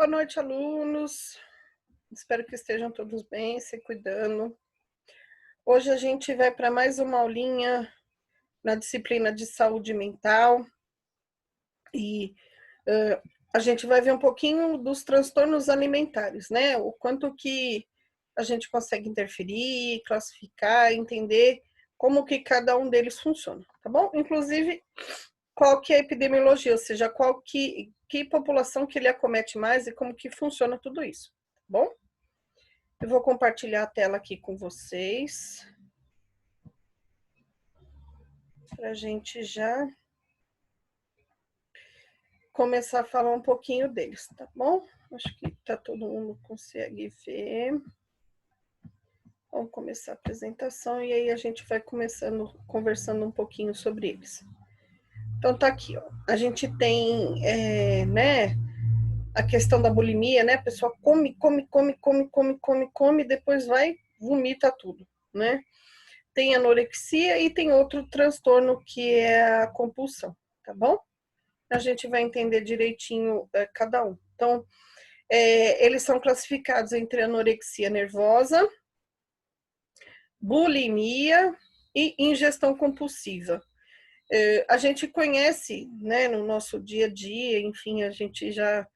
Boa noite, alunos. Espero que estejam todos bem, se cuidando. Hoje a gente vai para mais uma aulinha na disciplina de saúde mental e a gente vai ver um pouquinho dos transtornos alimentares, né? O quanto que a gente consegue interferir, classificar, entender como que cada um deles funciona, tá bom? Inclusive, qual que é a epidemiologia, ou seja, que população que ele acomete mais e como que funciona tudo isso, tá bom? Eu vou compartilhar a tela aqui com vocês, para a gente já começar a falar um pouquinho deles, tá bom? Acho que todo mundo consegue ver. Vamos começar a apresentação e aí a gente vai conversando um pouquinho sobre eles. Então tá aqui, ó. A gente tem, né, a questão da bulimia, né? A pessoa come, depois vai, vomita tudo, né? Tem anorexia e tem outro transtorno que é a compulsão, tá bom? A gente vai entender direitinho cada um. Então, eles são classificados entre anorexia nervosa, bulimia e ingestão compulsiva. A gente conhece, né, no nosso dia a dia, enfim, a gente já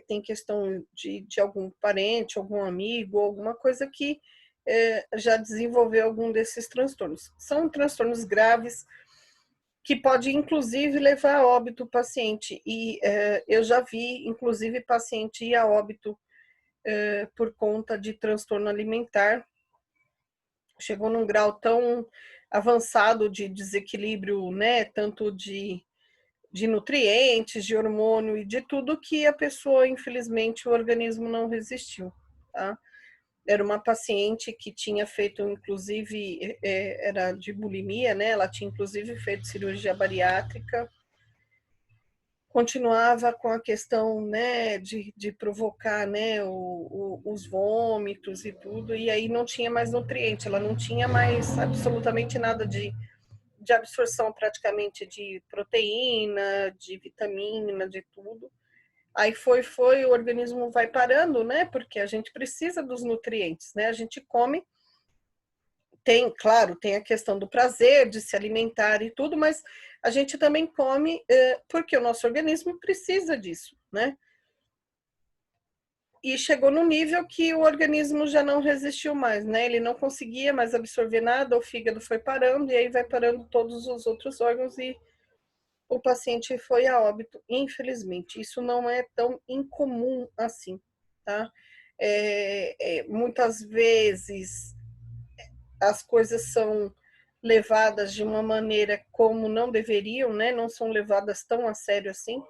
tem questão de algum parente, algum amigo, alguma coisa que já desenvolveu algum desses transtornos. São transtornos graves que pode, inclusive, levar a óbito o paciente. E eu já vi, inclusive, paciente ir a óbito por conta de transtorno alimentar. Chegou num grau tão avançado de desequilíbrio, né, tanto de nutrientes, de hormônio e de tudo, que a pessoa, infelizmente, o organismo não resistiu, tá? Era uma paciente que tinha feito, inclusive, era de bulimia, né? Ela tinha, inclusive, feito cirurgia bariátrica, continuava com a questão, né, de provocar, né, os vômitos e tudo, e aí não tinha mais nutriente, ela não tinha mais absolutamente nada de absorção praticamente de proteína, de vitamina, de tudo. Aí o organismo vai parando, né? Porque a gente precisa dos nutrientes, né? A gente come, claro, tem a questão do prazer de se alimentar e tudo, mas a gente também come porque o nosso organismo precisa disso, né? E chegou no nível que o organismo já não resistiu mais, né? Ele não conseguia mais absorver nada, o fígado foi parando, e aí vai parando todos os outros órgãos e o paciente foi a óbito, infelizmente. Isso não é tão incomum assim, tá? Muitas vezes as coisas são levadas de uma maneira como não deveriam, né? Não são levadas tão a sério assim,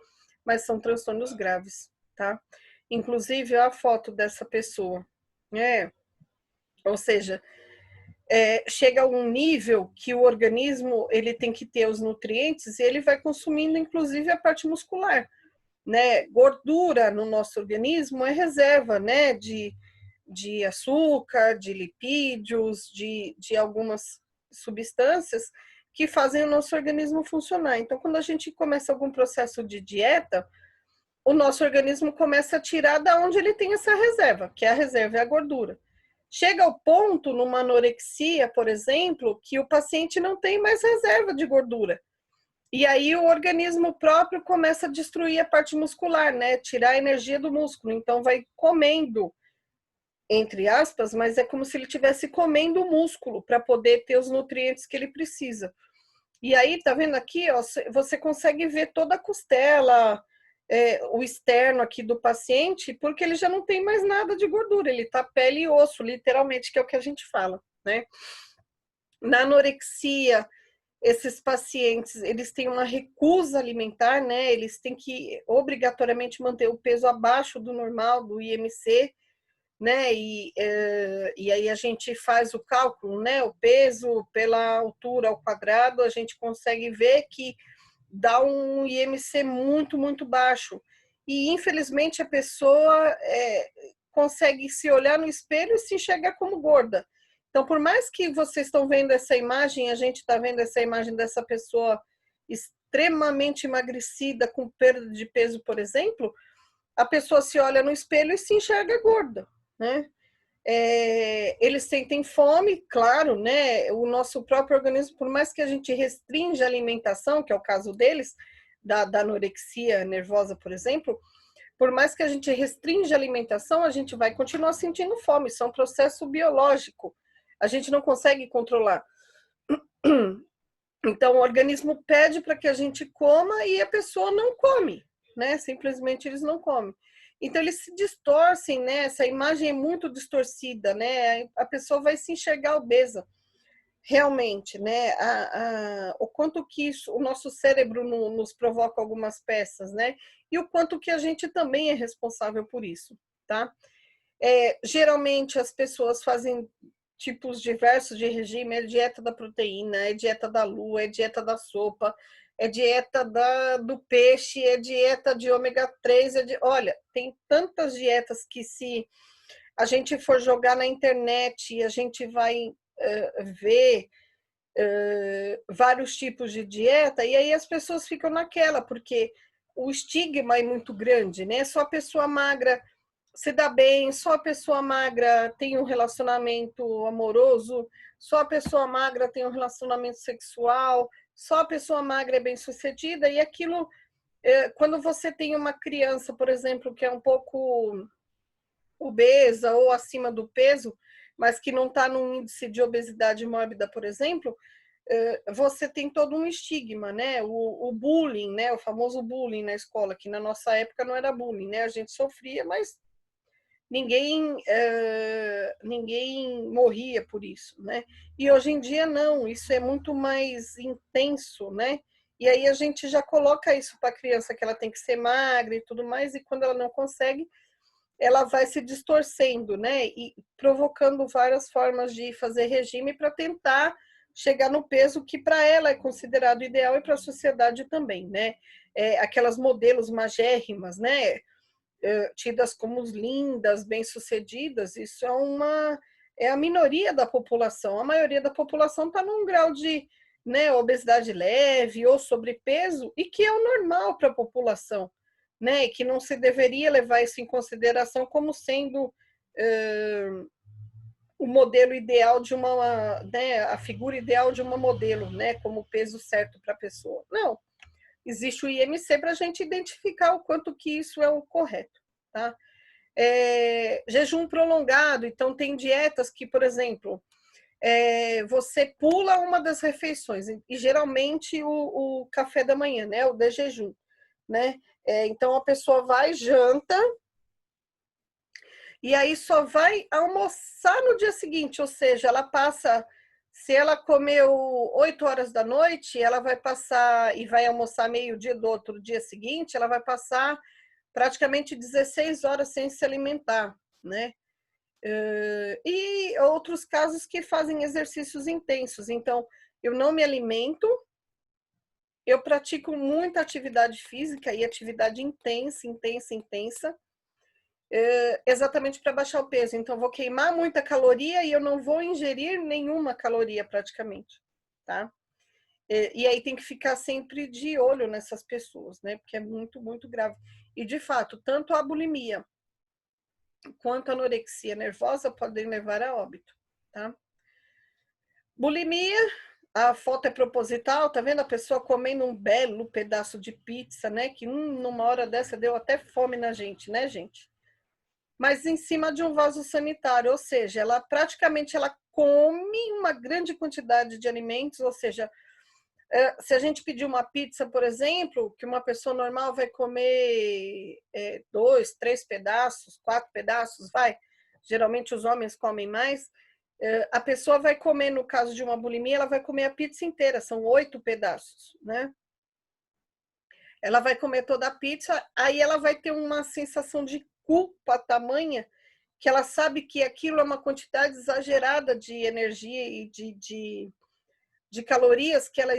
mas são transtornos graves, tá? Inclusive, a foto dessa pessoa, né? Ou seja, chega a um nível que o organismo ele tem que ter os nutrientes e ele vai consumindo, inclusive, a parte muscular, né? Gordura no nosso organismo é reserva, né? De açúcar, de lipídios, de algumas substâncias que fazem o nosso organismo funcionar. Então, quando a gente começa algum processo de dieta, o nosso organismo começa a tirar da onde ele tem essa reserva, que a reserva é a gordura. Chega ao ponto, numa anorexia, por exemplo, que o paciente não tem mais reserva de gordura. E aí o organismo próprio começa a destruir a parte muscular, né? Tirar a energia do músculo. Então vai comendo, entre aspas, mas é como se ele estivesse comendo o músculo para poder ter os nutrientes que ele precisa. E aí, tá vendo aqui, ó, você consegue ver toda a costela, o externo aqui do paciente, porque ele já não tem mais nada de gordura, ele tá pele e osso, literalmente, que é o que a gente fala, né? Na anorexia, esses pacientes, eles têm uma recusa alimentar, né? Eles têm que obrigatoriamente manter o peso abaixo do normal, do IMC, né? E aí a gente faz o cálculo, né? O peso pela altura ao quadrado, a gente consegue ver que dá um IMC muito, muito baixo. E infelizmente a pessoa consegue se olhar no espelho e se enxergar como gorda. Então, por mais que vocês estão vendo essa imagem, a gente está vendo essa imagem dessa pessoa extremamente emagrecida, com perda de peso, por exemplo, a pessoa se olha no espelho e se enxerga gorda, né? Eles sentem fome, claro, né? O nosso próprio organismo, por mais que a gente restrinja a alimentação, que é o caso deles, da anorexia nervosa, por exemplo, por mais que a gente restrinja a alimentação, a gente vai continuar sentindo fome. Isso é um processo biológico. A gente não consegue controlar. Então, o organismo pede para que a gente coma e a pessoa não come, né? Simplesmente eles não comem. Então, eles se distorcem, né? Essa imagem é muito distorcida, né? A pessoa vai se enxergar obesa, realmente, né? O quanto que isso, o nosso cérebro nos provoca algumas peças, né? E o quanto que a gente também é responsável por isso, tá? Geralmente, as pessoas fazem tipos diversos de regime, é dieta da proteína, é dieta da lua, é dieta da sopa, é dieta do peixe, é dieta de ômega 3, olha, tem tantas dietas que se a gente for jogar na internet, a gente vai ver vários tipos de dieta, e aí as pessoas ficam naquela, porque o estigma é muito grande, né? Só a pessoa magra se dá bem, só a pessoa magra tem um relacionamento amoroso, só a pessoa magra tem um relacionamento sexual, só a pessoa magra é bem-sucedida, e aquilo, quando você tem uma criança, por exemplo, que é um pouco obesa ou acima do peso, mas que não está num índice de obesidade mórbida, por exemplo, você tem todo um estigma, né? O bullying, né? O famoso bullying na escola, que na nossa época não era bullying, né? A gente sofria, mas ninguém morria por isso, né? E hoje em dia não, isso é muito mais intenso, né? E aí a gente já coloca isso para a criança, que ela tem que ser magra e tudo mais, e quando ela não consegue, ela vai se distorcendo, né? E provocando várias formas de fazer regime para tentar chegar no peso que para ela é considerado ideal e para a sociedade também, né? Aquelas modelos magérrimas, né? Tidas como lindas, bem-sucedidas, isso é a minoria da população. A maioria da população está num grau de, né, obesidade leve ou sobrepeso, e que é o normal para a população, né? E que não se deveria levar isso em consideração como sendo o modelo ideal de né, a figura ideal de uma modelo, né, como o peso certo para a pessoa. Não, existe o IMC para a gente identificar o quanto que isso é o correto, tá? Jejum prolongado, então tem dietas que, por exemplo, você pula uma das refeições, e geralmente o café da manhã, né, o de jejum, né? Então a pessoa vai, janta, e aí só vai almoçar no dia seguinte, ou seja, ela passa, se ela comeu 8 horas da noite, ela vai passar e vai almoçar meio-dia do outro dia seguinte, ela vai passar praticamente 16 horas sem se alimentar, né? E outros casos que fazem exercícios intensos. Então, eu não me alimento, eu pratico muita atividade física e atividade intensa, intensa, intensa, exatamente para baixar o peso. Então, vou queimar muita caloria e eu não vou ingerir nenhuma caloria praticamente, tá? E aí tem que ficar sempre de olho nessas pessoas, né? Porque é muito, muito grave. E, de fato, tanto a bulimia quanto a anorexia nervosa podem levar a óbito, tá? Bulimia, a foto é proposital, tá vendo? A pessoa comendo um belo pedaço de pizza, né? Que numa hora dessa deu até fome na gente, né, gente? Mas em cima de um vaso sanitário, ou seja, ela praticamente ela come uma grande quantidade de alimentos, ou seja, se a gente pedir uma pizza, por exemplo, que uma pessoa normal vai comer 2, 3 pedaços, 4 pedaços, vai. Geralmente os homens comem mais. A pessoa vai comer, no caso de uma bulimia, ela vai comer a pizza inteira, são 8 pedaços, né? Ela vai comer toda a pizza, aí ela vai ter uma sensação de culpa tamanha, que ela sabe que aquilo é uma quantidade exagerada de energia e de calorias que ela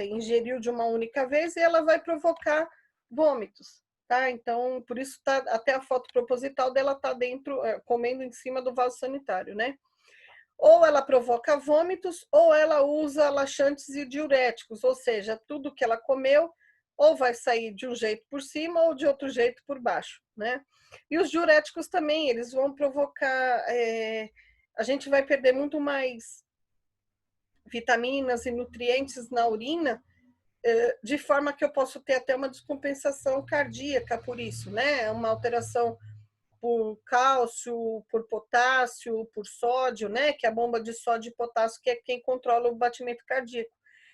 ingeriu de uma única vez, e ela vai provocar vômitos, tá? Então, por isso tá até a foto proposital dela tá dentro, comendo em cima do vaso sanitário, né? Ou ela provoca vômitos, ou ela usa laxantes e diuréticos, ou seja, tudo que ela comeu ou vai sair de um jeito por cima ou de outro jeito por baixo, né? E os diuréticos também, eles vão provocar, a gente vai perder muito mais vitaminas e nutrientes na urina, de forma que eu posso ter até uma descompensação cardíaca por isso, né? Uma alteração por cálcio, por potássio, por sódio, né? Que é a bomba de sódio e potássio, que é quem controla o batimento cardíaco.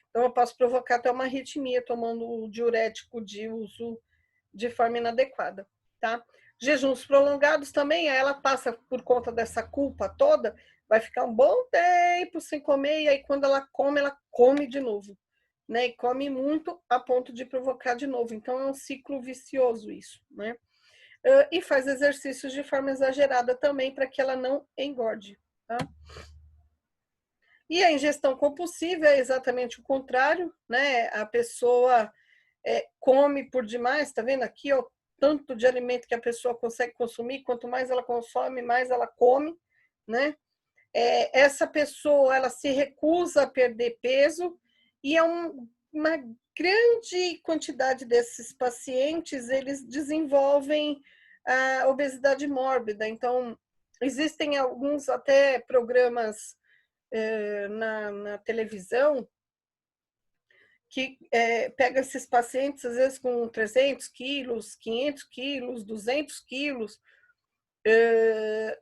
Então, eu posso provocar até uma arritmia tomando o diurético de uso de forma inadequada, tá? Jejuns prolongados também, ela passa por conta dessa culpa toda, vai ficar um bom tempo sem comer, e aí quando ela come de novo, né? E come muito a ponto de provocar de novo. Então, é um ciclo vicioso isso, né? E faz exercícios de forma exagerada também para que ela não engorde, tá? E a ingestão compulsiva é exatamente o contrário, né? A pessoa come por demais, tá vendo aqui, ó, tanto de alimento que a pessoa consegue consumir, quanto mais ela consome, mais ela come, né? Essa pessoa, ela se recusa a perder peso, e uma grande quantidade desses pacientes, eles desenvolvem a obesidade mórbida. Então, existem alguns até programas na televisão que pega esses pacientes, às vezes com 300 quilos, 500 quilos, 200 quilos,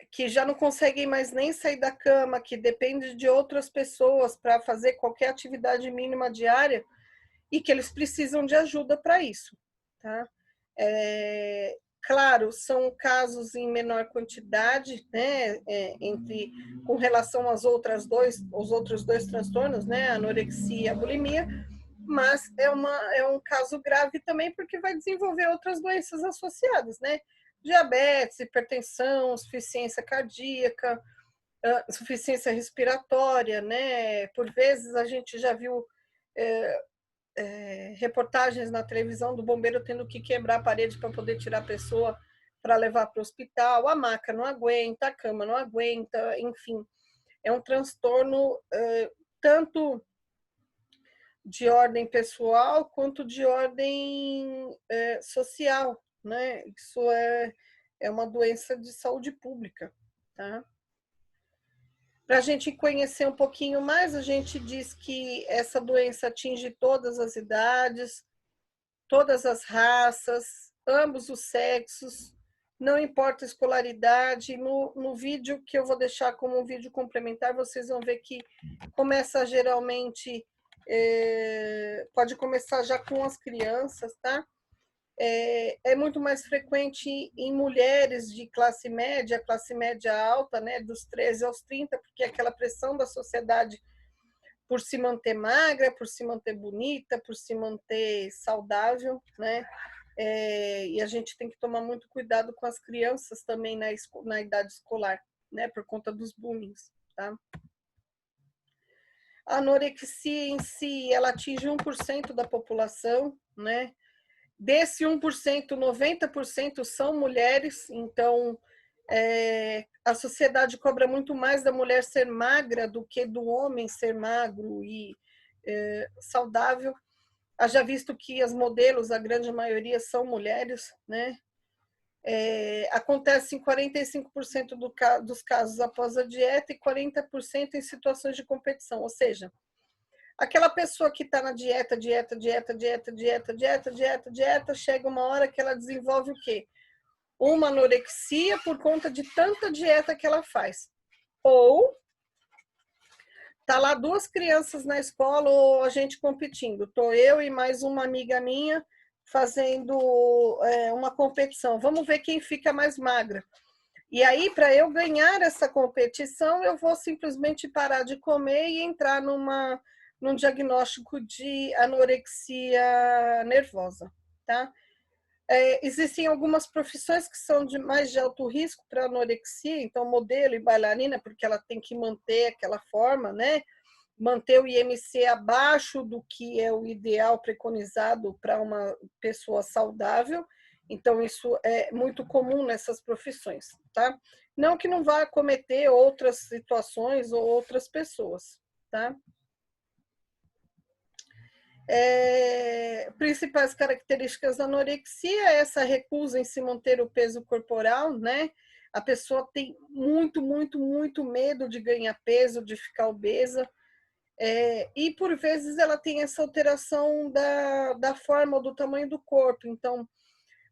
que já não conseguem mais nem sair da cama, que depende de outras pessoas para fazer qualquer atividade mínima diária, e que eles precisam de ajuda para isso, tá? Claro, são casos em menor quantidade, né, com relação aos outros dois transtornos, né, a anorexia e a bulimia, mas é um caso grave também, porque vai desenvolver outras doenças associadas, né? Diabetes, hipertensão, insuficiência cardíaca, insuficiência respiratória, né? Por vezes a gente já viu reportagens na televisão do bombeiro tendo que quebrar a parede para poder tirar a pessoa para levar para o hospital, a maca não aguenta, a cama não aguenta, enfim, é um transtorno tanto de ordem pessoal quanto de ordem social, né? Isso é uma doença de saúde pública, tá? Para a gente conhecer um pouquinho mais, a gente diz que essa doença atinge todas as idades, todas as raças, ambos os sexos, não importa a escolaridade. No vídeo que eu vou deixar como um vídeo complementar, vocês vão ver que começa geralmente, pode começar já com as crianças, tá? É muito mais frequente em mulheres de classe média alta, né, dos 13 aos 30, porque é aquela pressão da sociedade por se manter magra, por se manter bonita, por se manter saudável, né? E a gente tem que tomar muito cuidado com as crianças também na idade escolar, né? Por conta dos bullying, tá? A anorexia em si, ela atinge 1% da população, né? Desse 1%, 90% são mulheres, então a sociedade cobra muito mais da mulher ser magra do que do homem ser magro e saudável. Haja visto que as modelos, a grande maioria, são mulheres, né? Acontece em 45% dos casos após a dieta e 40% em situações de competição, ou seja, aquela pessoa que está na dieta, chega uma hora que ela desenvolve o quê? Uma anorexia por conta de tanta dieta que ela faz. Ou tá lá duas crianças na escola ou a gente competindo. Tô eu e mais uma amiga minha fazendo uma competição. Vamos ver quem fica mais magra. E aí, para eu ganhar essa competição, eu vou simplesmente parar de comer e entrar num diagnóstico de anorexia nervosa, tá? Existem algumas profissões que são mais de alto risco para anorexia, então modelo e bailarina, porque ela tem que manter aquela forma, né? Manter o IMC abaixo do que é o ideal preconizado para uma pessoa saudável. Então, isso é muito comum nessas profissões, tá? Não que não vá cometer outras situações ou outras pessoas, tá? Principais características da anorexia é essa recusa em se manter o peso corporal, né? A pessoa tem muito, muito, muito medo de ganhar peso, de ficar obesa. E por vezes ela tem essa alteração da forma ou do tamanho do corpo. Então,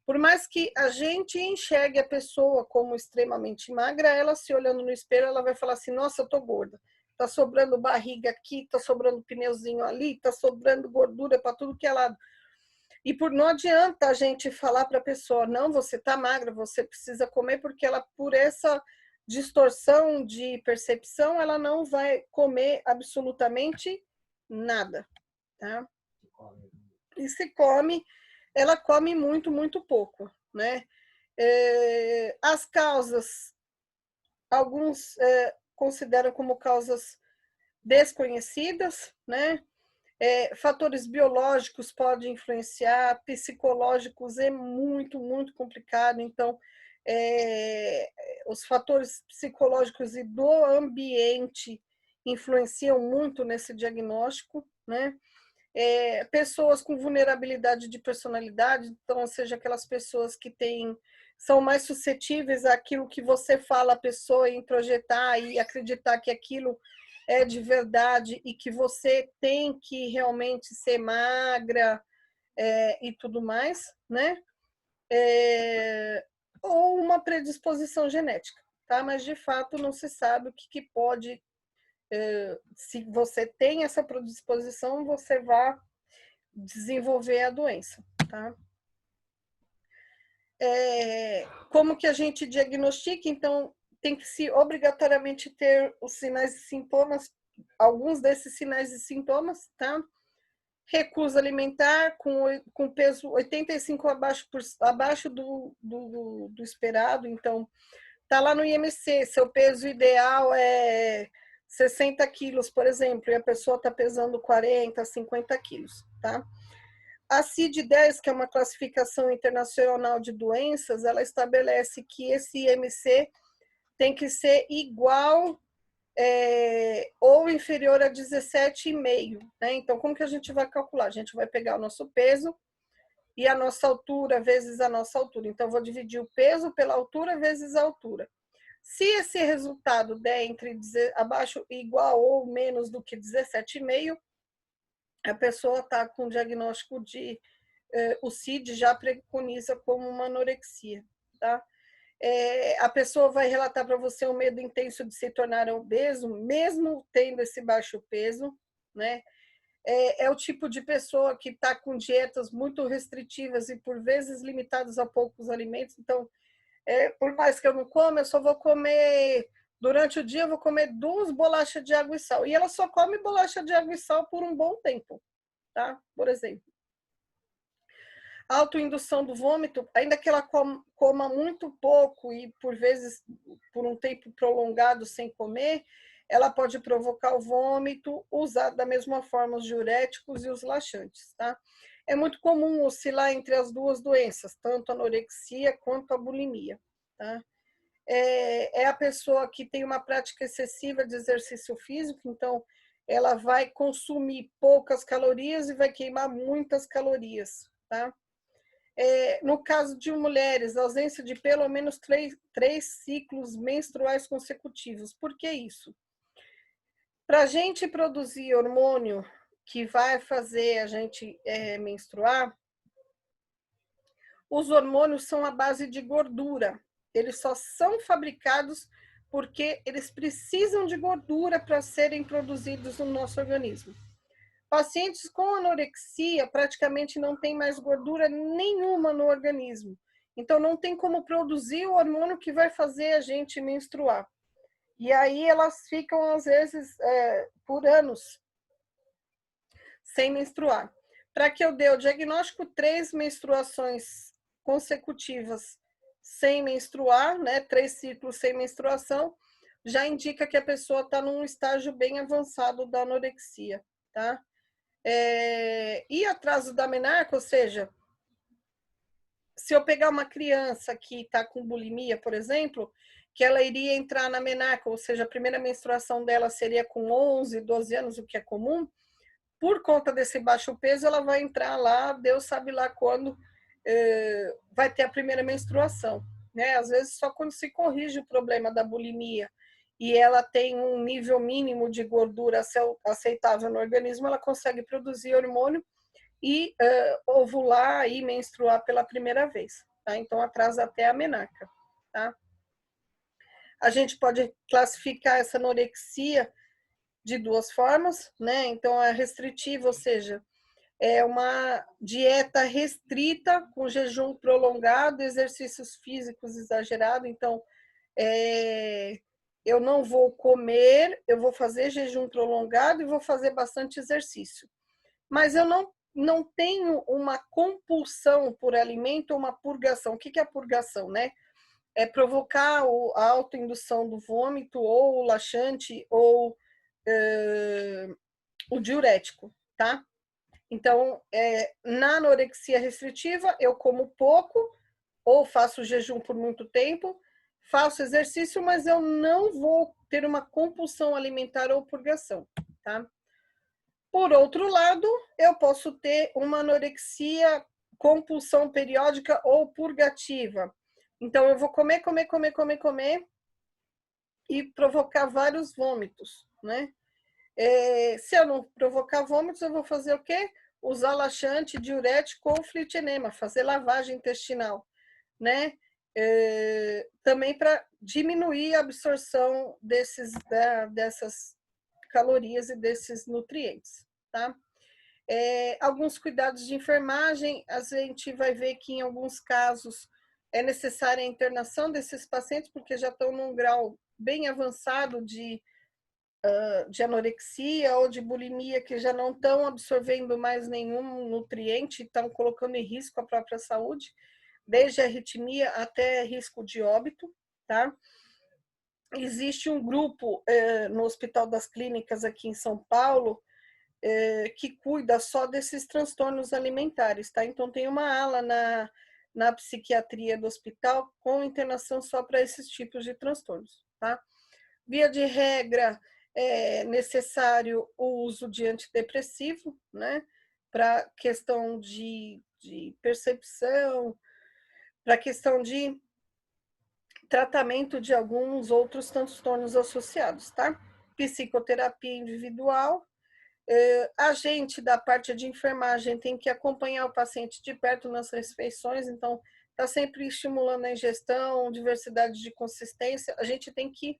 por mais que a gente enxergue a pessoa como extremamente magra, ela se olhando no espelho, ela vai falar assim: nossa, eu tô gorda. Tá sobrando barriga aqui, tá sobrando pneuzinho ali, tá sobrando gordura para tudo que é lado. E não adianta a gente falar para a pessoa: não, você tá magra, você precisa comer, porque ela, por essa distorção de percepção, ela não vai comer absolutamente nada, tá? E se come, ela come muito, muito pouco, né? As causas, alguns consideram como causas desconhecidas, né? Fatores biológicos podem influenciar, psicológicos é muito, muito complicado. Então, os fatores psicológicos e do ambiente influenciam muito nesse diagnóstico, né? Pessoas com vulnerabilidade de personalidade, então, ou seja, aquelas pessoas que são mais suscetíveis àquilo que você fala à pessoa e introjetar e acreditar que aquilo é de verdade e que você tem que realmente ser magra e tudo mais, né? Ou uma predisposição genética, tá? Mas de fato não se sabe o que pode. Se você tem essa predisposição, você vai desenvolver a doença, tá? Como que a gente diagnostica? Então, tem que se obrigatoriamente ter os sinais e sintomas, alguns desses sinais e sintomas, tá? Recusa alimentar com peso 85 abaixo do esperado, então tá lá no IMC, seu peso ideal é 60 quilos, por exemplo, e a pessoa está pesando 40, 50 quilos, tá? A CID-10, que é uma classificação internacional de doenças, ela estabelece que esse IMC tem que ser igual ou inferior a 17,5, né? Então, como que a gente vai calcular? A gente vai pegar o nosso peso e a nossa altura vezes a nossa altura. Então, vou dividir o peso pela altura vezes a altura. Se esse resultado der abaixo, igual ou menos do que 17,5, a pessoa está com diagnóstico de o CID já preconiza como uma anorexia, tá? A pessoa vai relatar para você um medo intenso de se tornar obeso, mesmo tendo esse baixo peso, né? É o tipo de pessoa que está com dietas muito restritivas e por vezes limitadas a poucos alimentos. Então, por mais que eu não coma, eu só vou comer durante o dia, eu vou comer 2 bolachas de água e sal. E ela só come bolacha de água e sal por um bom tempo, tá? Por exemplo. Autoindução do vômito, ainda que ela coma muito pouco e por vezes por um tempo prolongado sem comer, ela pode provocar o vômito, usar da mesma forma os diuréticos e os laxantes, tá? É muito comum oscilar entre as duas doenças, tanto a anorexia quanto a bulimia, tá? É a pessoa que tem uma prática excessiva de exercício físico, então ela vai consumir poucas calorias e vai queimar muitas calorias, tá? No caso de mulheres, a ausência de pelo menos três ciclos menstruais consecutivos. Por que isso? Para a gente produzir hormônio que vai fazer a gente menstruar, os hormônios são à base de gordura. Eles só são fabricados porque eles precisam de gordura para serem produzidos no nosso organismo. Pacientes com anorexia praticamente não tem mais gordura nenhuma no organismo. Então, não tem como produzir o hormônio que vai fazer a gente menstruar. E aí elas ficam, às vezes, por anos sem menstruar. Para que eu dê o diagnóstico, 3 menstruações consecutivas sem menstruar, né? 3 ciclos sem menstruação, já indica que a pessoa está num estágio bem avançado da anorexia, tá? E atraso da menarca, ou seja, se eu pegar uma criança que está com bulimia, por exemplo, que ela iria entrar na menarca, ou seja, a primeira menstruação dela seria com 11, 12 anos, o que é comum, por conta desse baixo peso, ela vai entrar lá, Deus sabe lá quando vai ter a primeira menstruação, né? Às vezes só quando se corrige o problema da bulimia e ela tem um nível mínimo de gordura aceitável no organismo, ela consegue produzir hormônio e ovular e menstruar pela primeira vez, tá? Então atrasa até a menarca, tá? A gente pode classificar essa anorexia de duas formas, né? Então é restritiva, ou seja, é uma dieta restrita com jejum prolongado, exercícios físicos exagerados. Então, eu não vou comer, eu vou fazer jejum prolongado e vou fazer bastante exercício. Mas eu não tenho uma compulsão por alimento ou uma purgação. O que é a purgação, né? É provocar a autoindução do vômito, ou o laxante, ou o diurético, tá? Então, na anorexia restritiva, eu como pouco, ou faço jejum por muito tempo, faço exercício, mas eu não vou ter uma compulsão alimentar ou purgação, tá? Por outro lado, eu posso ter uma anorexia, compulsão periódica ou purgativa. Então, eu vou comer e provocar vários vômitos, né? Se eu não provocar vômitos, eu vou fazer o quê? Usar laxante, diurético ou flitinema, fazer lavagem intestinal, né? Também para diminuir a absorção dessas calorias e desses nutrientes, tá? Alguns cuidados de enfermagem, a gente vai ver que em alguns casos é necessária a internação desses pacientes, porque já estão num grau bem avançado de anorexia ou de bulimia, que já não estão absorvendo mais nenhum nutriente, estão colocando em risco a própria saúde, desde arritmia até risco de óbito, tá? Existe um grupo no Hospital das Clínicas aqui em São Paulo que cuida só desses transtornos alimentares, tá? Então tem uma ala na psiquiatria do hospital com internação só para esses tipos de transtornos, tá? Via de regra, é necessário o uso de antidepressivo, né? Para questão de percepção, para questão de tratamento de alguns outros transtornos associados, tá? Psicoterapia individual. A gente da parte de enfermagem tem que acompanhar o paciente de perto nas refeições, então está sempre estimulando a ingestão, diversidade de consistência. A gente tem que,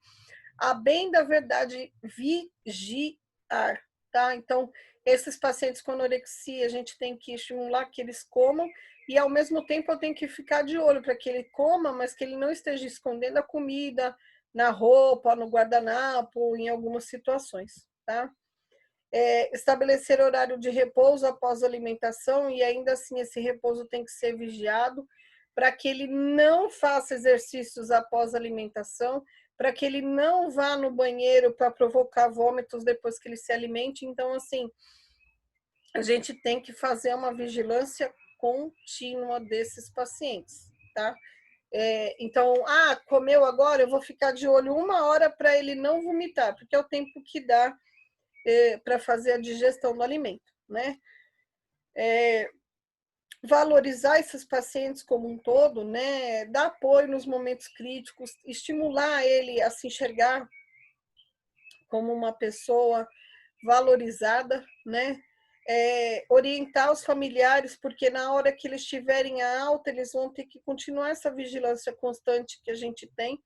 a bem da verdade, vigiar, tá? Então, esses pacientes com anorexia, a gente tem que estimular que eles comam e, ao mesmo tempo, eu tenho que ficar de olho para que ele coma, mas que ele não esteja escondendo a comida na roupa, no guardanapo, em algumas situações, tá? Estabelecer horário de repouso após a alimentação, e ainda assim esse repouso tem que ser vigiado para que ele não faça exercícios após a alimentação, para que ele não vá no banheiro para provocar vômitos depois que ele se alimente. Então, assim, a gente tem que fazer uma vigilância contínua desses pacientes, tá? Então, comeu agora, eu vou ficar de olho 1 hora para ele não vomitar, porque é o tempo que dá para fazer a digestão do alimento, né? Valorizar esses pacientes como um todo, né? Dar apoio nos momentos críticos, estimular ele a se enxergar como uma pessoa valorizada, né? Orientar os familiares, porque na hora que eles estiverem alta, eles vão ter que continuar essa vigilância constante que a gente tem,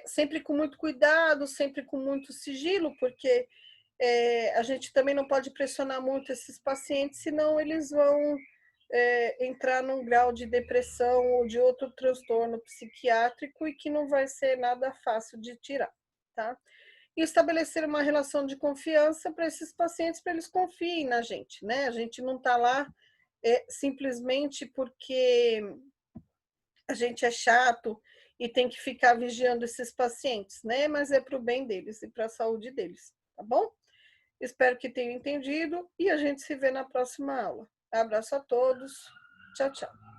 sempre com muito cuidado, sempre com muito sigilo, porque a gente também não pode pressionar muito esses pacientes, senão eles vão entrar num grau de depressão ou de outro transtorno psiquiátrico e que não vai ser nada fácil de tirar, tá? E estabelecer uma relação de confiança para esses pacientes, para eles confiem na gente, né? A gente não está lá simplesmente porque a gente é chato e tem que ficar vigiando esses pacientes, né? Mas é para o bem deles e para a saúde deles, tá bom? Espero que tenham entendido e a gente se vê na próxima aula. Abraço a todos. Tchau, tchau.